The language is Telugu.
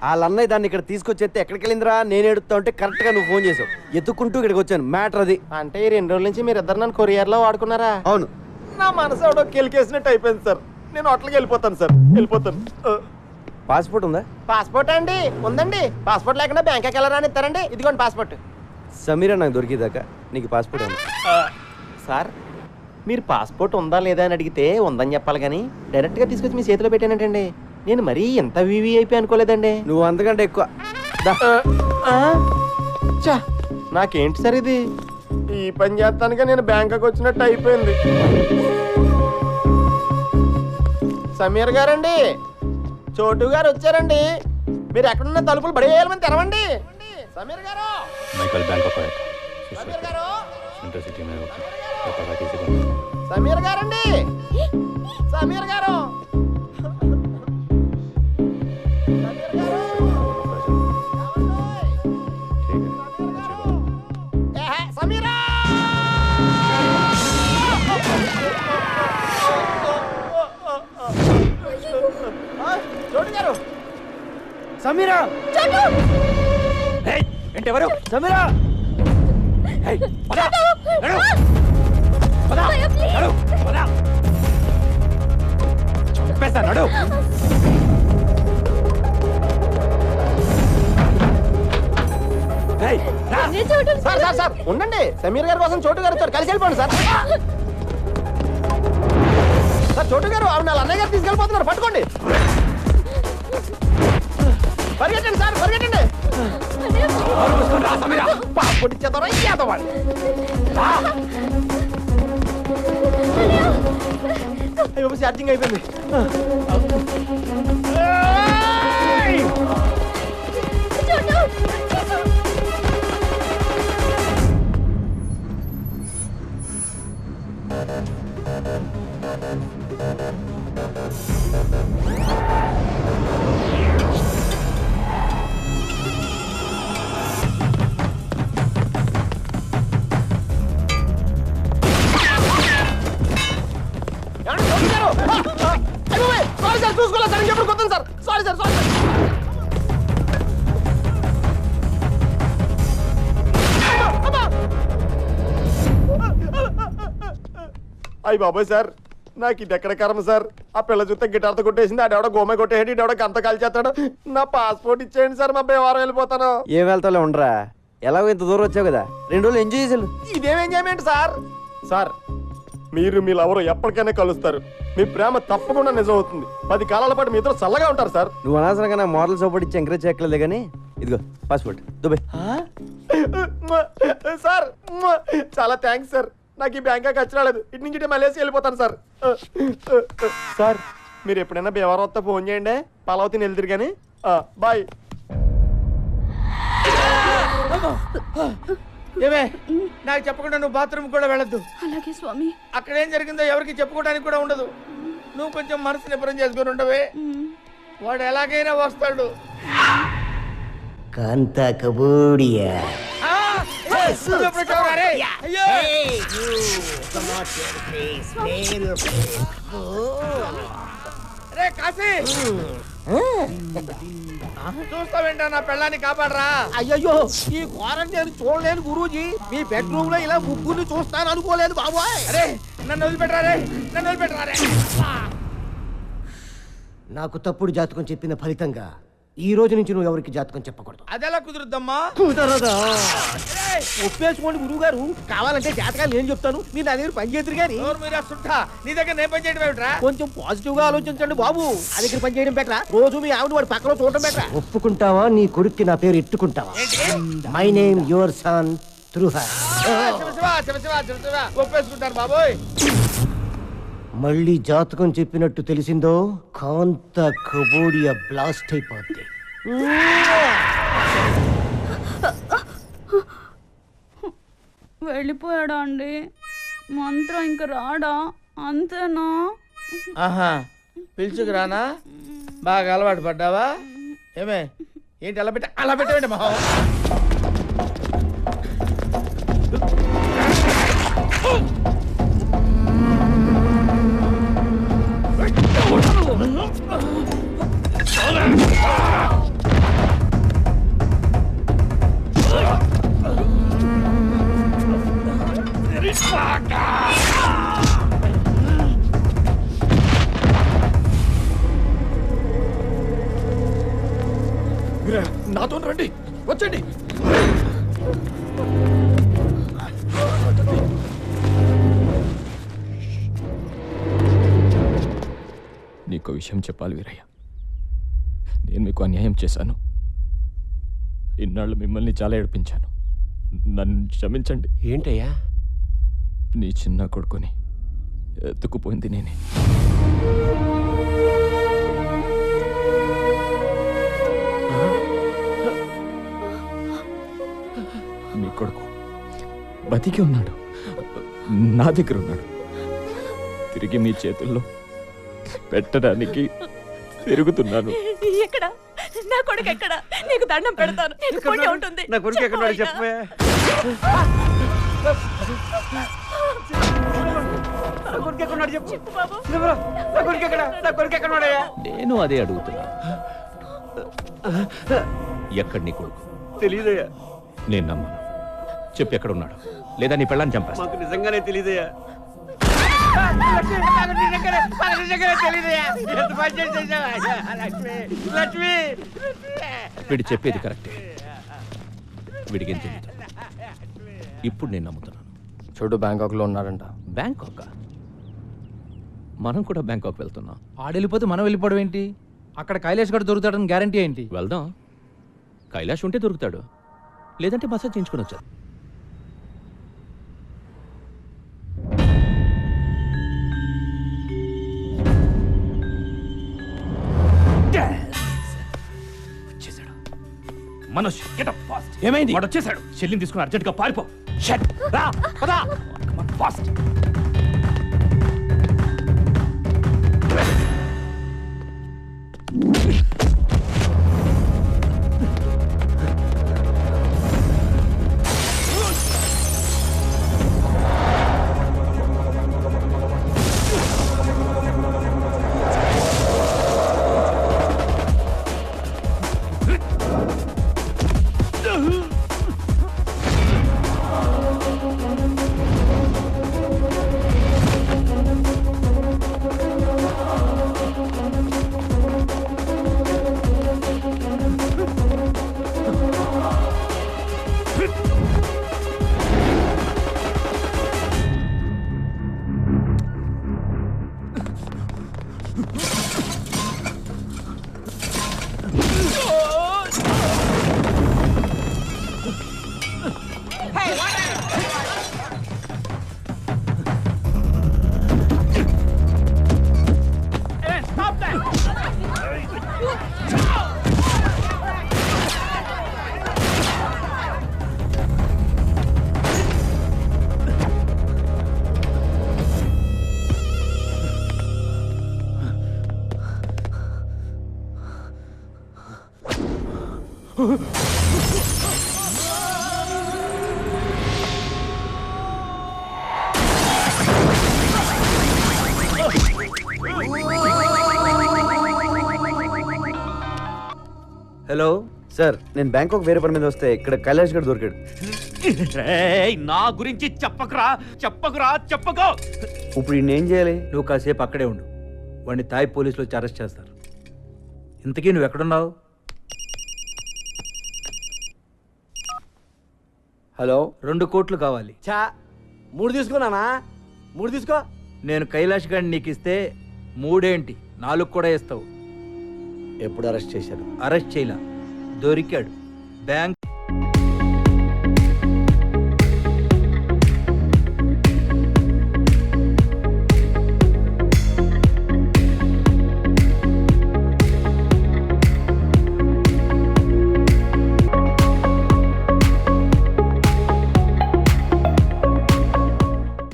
వాళ్ళ అన్నయ్య దాన్ని ఇక్కడ తీసుకొచ్చేస్తే ఎక్కడికి వెళ్ళిందిరా నేను ఎడుతా ఉంటే కరెక్ట్ గా నువ్వు ఫోన్ చేసావు. ఎత్తుకుంటూ ఇక్కడికి వచ్చాను. మ్యాటర్ అది. అంటే ఈ 2 రోజుల నుంచి మీరు ఇద్దరు నన్ను కొరియర్లో వాడుకున్నారా? అవును. నా మనసు ఎవడో కెలికేసినట్టు అయిపోయింది సార్. నేను హోటల్కి వెళ్ళిపోతాను సార్, వెళ్ళిపోతాను. పాస్పోర్ట్ ఉందా? పాస్పోర్ట్ అండి ఉందండి. పాస్పోర్ట్ లేకుండా బ్యాంకాక్ వెళ్ళరా అని ఇస్తారండి. ఇదిగోండి పాస్పోర్ట్. సమీరా నాకు దొరికేదాకా నీకు పాస్పోర్ట్ ఉంది. సార్ మీరు పాస్పోర్ట్ ఉందా లేదా అని అడిగితే ఉందని చెప్పాలి కానీ డైరెక్ట్గా తీసుకొచ్చి మీ చేతిలో పెట్టానంటండి. నేను మరీ ఎంత వీవీఐపీ అనుకోలేదండి. నువ్వు అంతకంటే ఎక్కువ. చా నాకేంటి సార్ ఇది? ఈ పని చేస్తానుగా నేను బ్యాంకాక్ వచ్చినట్టు అయిపోయింది. సమీర్ గారండి, చోటు గారు వచ్చారండి. మీరు ఎక్కడున్న తలుపులు బడేయాలని తెరవండి. సమీర్ గారు, సమీర్ గారు, సమీర్ గారండి, సమీర్ గారు, సమీరా, చోటు గారు, సమీరా ఏంటి ఎవరు? సమీరా చంపేస్తాడు. సార్ సార్ సార్ ఉండండి. సమీర్ గారి కోసం చోటు గారు కలిసి వెళ్ళిపోండి సార్. సార్ చోటు గారు ఆవిడ వాళ్ళ అన్నయ్య గారు తీసుకెళ్ళిపోతున్నారు, పట్టుకోండి. పరిగెట్టండి సార్, పరిగెట్టండి. పాస్పోర్ట్ ఇచ్చేద్దాం ఇచ్చేద్దాం. అయ్యో ఛార్జింగ్ అయిపోయింది. సారీ సార్, చూసుకోలేదు సార్. ఇంకెప్పుడు కొత్త sir. Sorry sir, sorry sir. అయ్యి బాబోయ్ సార్, నాకు ఇది ఎక్కడ కర్మ సార్. ఆ పిల్ల చూస్తే గిటార్తో కొట్టేసింది, ఆడెవడో గోమే కొట్టేయండి, ఇడెవడో గంత కాల్చేస్తాడు. నా పాస్పోర్ట్ ఇచ్చేయండి సార్, మా బేవారం వెళ్ళిపోతాను. ఏం వెళ్తాలో ఉండరా, ఎలాగో ఇంత దూరం వచ్చావు కదా, 2 రోజులు ఎంజాయ్ చేసాను. ఇదేం ఎంజాయ్మెంట్ సార్? సార్ మీరు మీ లవరు ఎప్పటికైనా కలుస్తారు. మీ ప్రేమ తప్పకుండా నిజం అవుతుంది. 10 కాలాల పాటు మీ ఇద్దరు చల్లగా ఉంటారు సార్. నువ్వు అనవసరంగా నా మోరల్ సపోర్ట్ ఇచ్చి ఎంకరేజ్ చేయట్లేదు కానీ ఇదిగో పాస్పోర్ట్ దుబాయ్. సార్ చాలా థ్యాంక్స్ సార్. నాకు ఈ బ్యాంకాక్ వచ్చి రాలేదు. ఇటు నుంచి మలేసి వెళ్ళిపోతాను సార్. సార్ మీరు ఎప్పుడైనా బేవారం వస్తే ఫోన్ చేయండి. పాలవతిని వెళ్తారు కానీ. బాయ్. ఏమే నాకు చెప్పకుండా నువ్వు బాత్రూమ్ కూడా వెళ్ళొద్దు. అలాగే స్వామి. అక్కడ ఏం జరిగిందో ఎవరికి చెప్పుకోవడానికి కూడా ఉండదు. నువ్వు కొంచెం మనసు నిపురం చేసుకుని ఉండవే. వాడు ఎలాగైనా వస్తాడు. కాంత కబూడియా. రే కాశీ, చూస్తావేంటా నా పెళ్ళాన్ని కాపాడరా. అయ్యయ్యో ఈ క్వారంటైన్ చూడలేను గురూజీ. మీ బెడ్రూమ్ లో ఇలా ముగ్గురిని చూస్తాను అనుకోలేదు బాబోయ్. అరే నన్ను వదిలిపెట్టరా రే, నన్ను వదిలిపెట్టరా రే. నాకు తప్పుడు జాతకం చెప్పిన ఫలితంగా ఈ రోజు నుంచి నువ్వు ఎవరికి జాతకం చెప్పకూడదు. అదెలా కుదురుద్దమ్మా? కుదరదా? ఒప్పేసుకోండి గురువు గారు. కావాలంటే జాతకాలు నేను చెప్తాను, మీరు నా దగ్గర పని చేద్దరు కానీ. నీ దగ్గర నేను పని చేయడం ఏమిట్రా? కొంచెం పాజిటివ్ గా ఆలోచించండి బాబు. నా దగ్గర పని చేయడం బెటరా, రోజు మీ ఆవిడ వాడి పక్కన చూడడం బెటరా. ఒప్పుకుంటావా నీ కొడుక్కి నా పేరు ఎట్టుకుంటావా? మై నేమ్ యువర్ సన్ త్రూహర్. ఒప్పేసుకుంటాను బాబోయ్. మళ్ళీ జాతకం చెప్పినట్టు తెలిసిందో కాంత కబోడియా బ్లాస్ట్ అయిపోద్ది. వెళ్ళిపోయాడా అండి? మంత్రం ఇంక రాడా? అంతేనా? ఆహా పిలుచుకురానా? బాగా అలవాటు పడ్డావా? ఏమే ఏంటి అలా పెట్టేయండి మహా. నాతో రండి, వచ్చండి. నీకు విషయం చెప్పాలి వీరయ్య. నేను మీకు అన్యాయం చేశాను. ఇన్నాళ్ళు మిమ్మల్ని చాలా ఏడిపించాను. నన్ను క్షమించండి. ఏంటయ్యా? నీ చిన్న కొడుకుని ఎత్తుకుపోయింది నేనే. మీ కొడుకు బతికి ఉన్నాడు, నా దగ్గర ఉన్నాడు. తిరిగి మీ చేతుల్లో పెట్టడానికి తిరుగుతున్నాను. ఎక్కడ నా కొడుకు? ఎక్కడ? నీకు దండం పెడతాను. నీకు పుణ్యం ఉంటుంది. నా కొడుకు ఎక్కడ చెప్పే. చెప్పు బాబు. నేను అదే అడుగుతున్నా. ఎక్కడ నీ కొడుకు? తెలీదయ్యా. నేను నమ్మను. చెప్పు ఎక్కడ ఉన్నాడు, లేదా నీ పెళ్ళాన్ని చంపేస్తా. మాకు నిజంగానే తెలీదయ్యా. వీడు చెప్పేది కరెక్టే. వీడికేం తెలియదు. ఇప్పుడు నేను నమ్ముతున్నాను. చోటు బ్యాంకాక్లో ఉన్నాడంట. బ్యాంకాక్? మనం కూడా బ్యాంకాక్ వెళ్తున్నాం. ఆడెళ్ళిపోతే మనం వెళ్ళిపోవడం ఏంటి? అక్కడ కైలాష్ గడు దొరుకుతాడని గ్యారంటీ ఏంటి? వెళ్దాం. కైలాష్ ఉంటే దొరుకుతాడు, లేదంటే మసాజ్ చేయించుకుని వచ్చాడు. Manoj, get up fast. ఏమైంది? వాడు వచ్చేసాడు. చెల్లిని తీసుకుని అర్జెంట్ గా పారిపో. షట్ రా, పద. ఫాస్ట్. హలో సార్, నేను బ్యాంకాక్ వేరే పని మీద వస్తే ఇక్కడ కైలాష్ గడ్ దొరికాడు. నా గురించి చెప్పకురా, చెప్పకో. ఇప్పుడు ఈయన ఏం చేయాలి? నువ్వు కాసేపు అక్కడే ఉండు. వాడిని తాయ్ పోలీసులు వచ్చి అరెస్ట్ చేస్తారు. ఇంతకీ నువ్వు ఎక్కడున్నావు? హలో, 2 కోట్లు కావాలి. చా 3 తీసుకున్నానా? 3 తీసుకో. నేను కైలాష్ గారిని నీకు ఇస్తే 3 ఏంటి 4 కూడా ఇస్తావు. ఎప్పుడు అరెస్ట్ చేశారు? అరెస్ట్ చేయలా, దొరికాడు. బ్యాంక్